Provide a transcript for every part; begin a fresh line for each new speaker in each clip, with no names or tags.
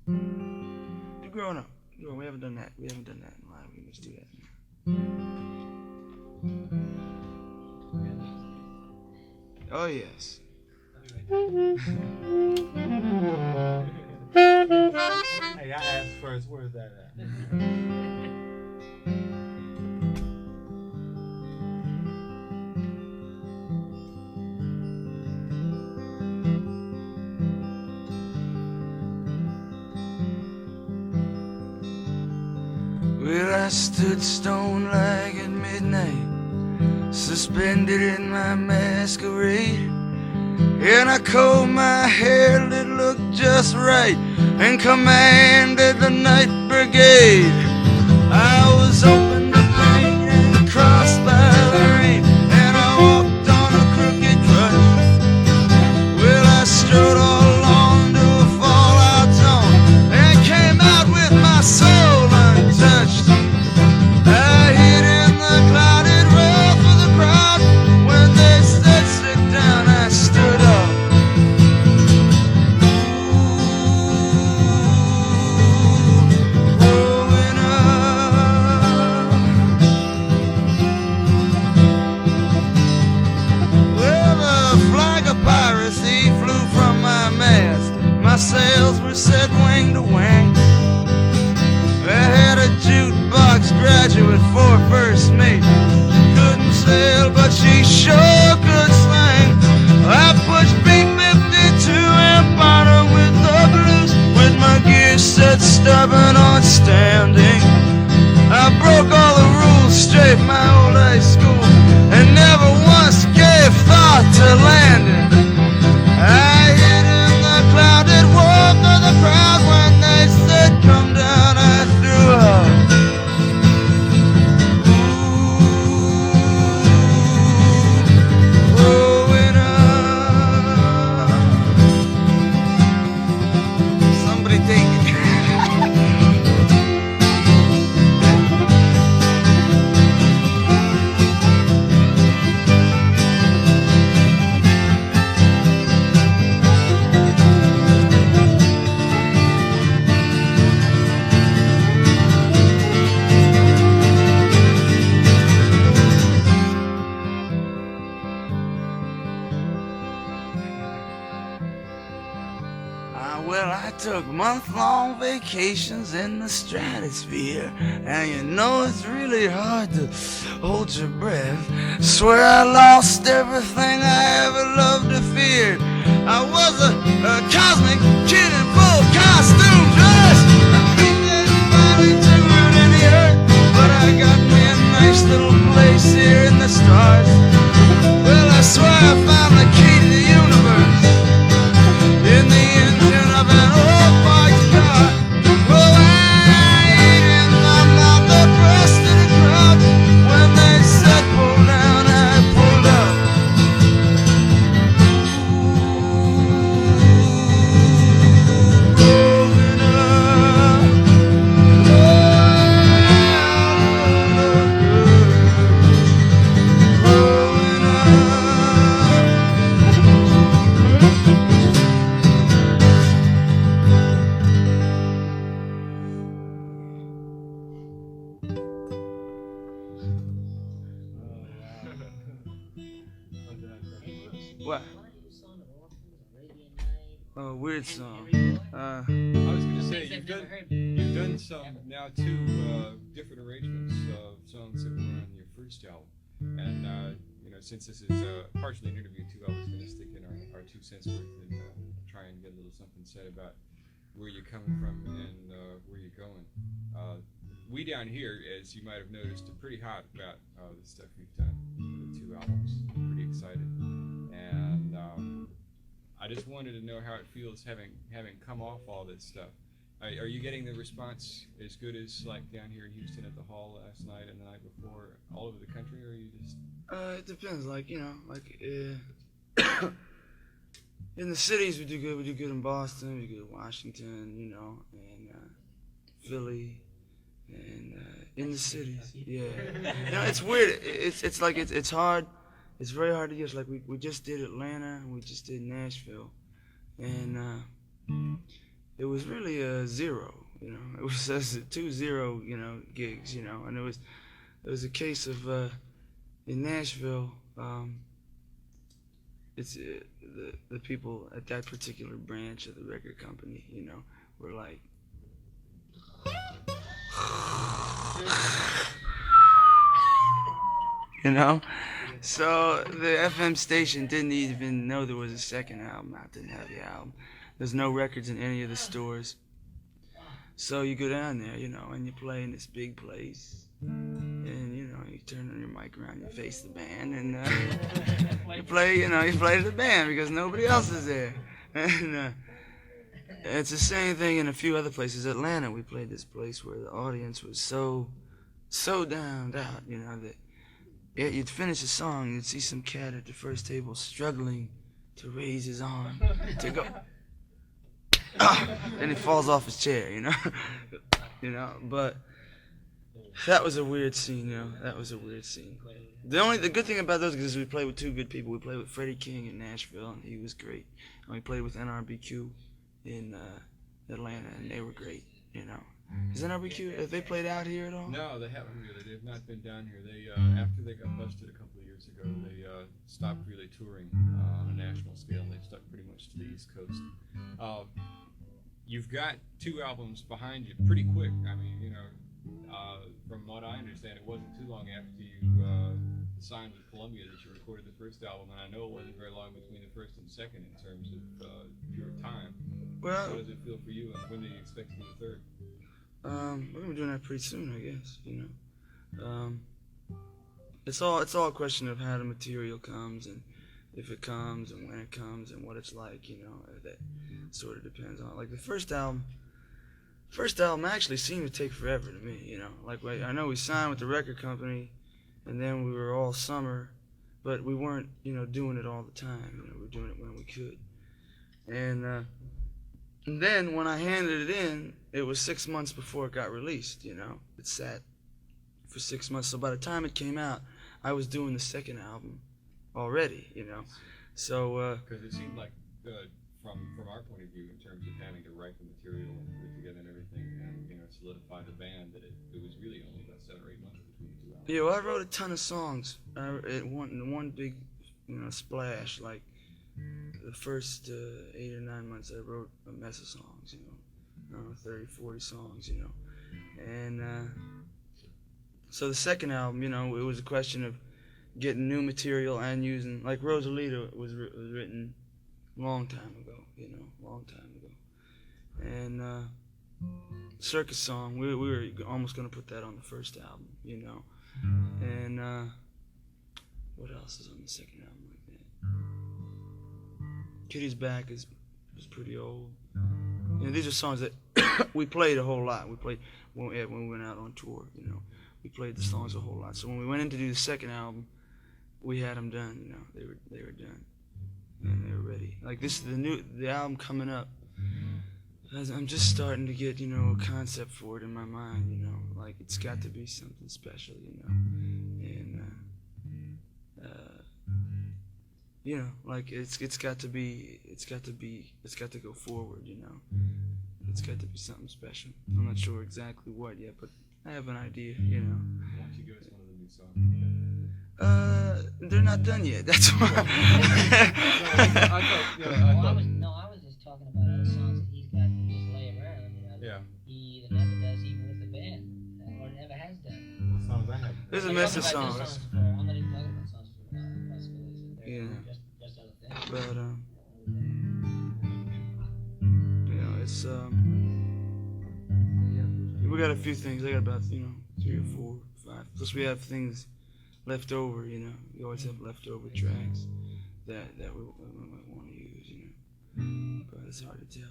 Do Growin Up. We haven't done that. We haven't done that in live. We must do that. Oh yes.
Hey, I asked first, where's that at?
Well, I stood stone-like at midnight, suspended in my masquerade, and I combed my hair, it looked just right, and commanded the night brigade. I was open to pain and crossed by the rain, and I walked on a crooked crutch. Well, I strode all along to a fallout zone, and came out with my soul untouched. I hid in the clouded road for the crowd. When they said sit down, I stood up. Growing up. Well, the flag of piracy flew from my mast. My sails were set wing to wing. I had a jukebox graduate for first mate. Couldn't sail, but she sure could sing. I pushed B-52 and bottom with the blues, with my gear set stubborn on standing. I broke all the rules, straight my old high school, and never once gave thought to landing. I hid in the clouded warmth of the crowd. When they said come down, I threw up. Growing up. Somebody take it. Well, I took month-long vacations in the stratosphere, and you know it's really hard to hold your breath. Swear I lost everything I ever loved or feared. I was a cosmic kid in full costume dress. Finally toured in the earth, but I got me a nice little place here in the stars. Well, I swear I found the key to the universe in the engine of an old boxcar. Well, I ain't in my mouth, the breast of the crowd. When they said pull down, I pulled up. Growing up. Growing up. What? Oh, weird song.
I was going to say, you've done some now two different arrangements of songs that were on your first album, and since this is partially an interview too, I was going to stick in our 2 cents worth and try and get a little something said about where you're coming from and where you're going. We down here, as you might have noticed, are pretty hot about the stuff you've done, the 2 albums. Pretty excited, and I just wanted to know how it feels having come off all this stuff. Are you getting the response as good as like down here in Houston at the hall last night and the night before, all over the country, or are you just?
It depends. In the cities we do good. We do good in Boston. We do good in Washington. And Philly. And in the cities, yeah. It's weird. It's like it's hard. It's very hard to guess. Like we just did Atlanta and we just did Nashville, and it was really a zero. You know, it was just 2-0, you know, gigs. You know, and it was a case of in Nashville. It's the people at that particular branch of the record company, you know, were like, you know, so the FM station didn't even know there was a second album out. Didn't have the album. There's no records in any of the stores. So you go down there, you know, and you play in this big place, and you know, you turn on your mic around, you face the band, and you play to the band because nobody else is there. And it's the same thing in a few other places. Atlanta, we played this place where the audience was so downed out, you know, that you'd finish a song, you'd see some cat at the first table struggling to raise his arm to go. Then he falls off his chair, you know. You know, but that was a weird scene, you know. That was a weird scene. The good thing about those is we played with two good people. We played with Freddie King in Nashville, and he was great. And we played with NRBQ in Atlanta, and they were great, you know. Is NRBQ, have they played out here at all?
No, they haven't really. They've not been down here. They after they got busted a couple of years ago, they stopped really touring on a national scale, and they've stuck pretty much to the East Coast. You've got 2 albums behind you pretty quick. I mean, you know, from what I understand, it wasn't too long after you signed with Columbia that you recorded the first album, and I know it wasn't very long between the first and second in terms of your time.
Well,
how does it feel for you, and when do you expect to do the third?
We're gonna be doing that pretty soon, I guess. You know, it's all a question of how the material comes, and if it comes, and when it comes, and what it's like. You know, that sort of depends on. Like the first album actually seemed to take forever to me. You know, like I know we signed with the record company, and then we were all summer, but we weren't, you know, doing it all the time. You know, we were doing it when we could, and then when I handed it in, it was 6 months before it got released, you know. It sat for 6 months. So by the time it came out, I was doing the second album already, you know. So
because it seemed like from our point of view, in terms of having to write the material and put it together and everything, and you know, solidify the band, that it was really only about 7 or 8 months between the 2 albums.
Yeah, well, I wrote a ton of songs. It one big, you know, splash. Like the first 8 or 9 months, I wrote a mess of songs, you know, 30, 40 songs, you know. And so the second album, you know, it was a question of getting new material and using, like Rosalita was written a long time ago, you know, long time ago. And Circus song, we were almost going to put that on the first album, you know. And what else is on the second album like that? Kitty's Back was pretty old. You know, these are songs that we played a whole lot. We played when we went out on tour, you know. We played the songs a whole lot. So when we went in to do the second album, we had them done, you know. They were done, and they were ready. Like this, the album coming up. I'm just starting to get, you know, a concept for it in my mind, you know. Like it's got to be something special, you know. And you know, like it's got to go forward, you know. It's got to be something special. I'm not sure exactly what yet, but I have an idea, you know.
Why don't you give us one of the new songs?
They're not done yet. That's why.
I
was just talking about other songs that he's got to just lay around, you know.
Yeah.
He either never does even with the band, or never has done.
The songs I have.
There's a mess of songs.
I'm not even talking about songs for possibilities.
Yeah.
Just other things.
But you know, it's we got a few things. I got about, you know, 3 or 4, 5. Plus we have things left over, you know. We always have leftover tracks that we might want to use, you know. But it's hard to tell.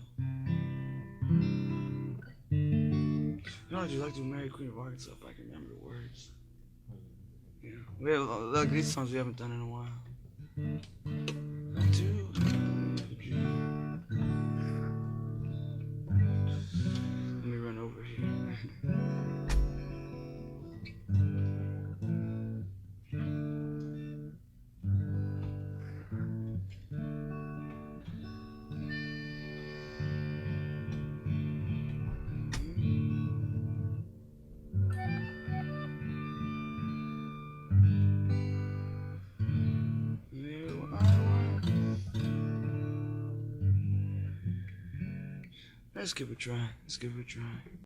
You know, I'd like to marry Queen of Arkansas if I can remember the words. Yeah, we have like these songs we haven't done in a while. Let me run over here. Let's give it a try. Let's give it a try.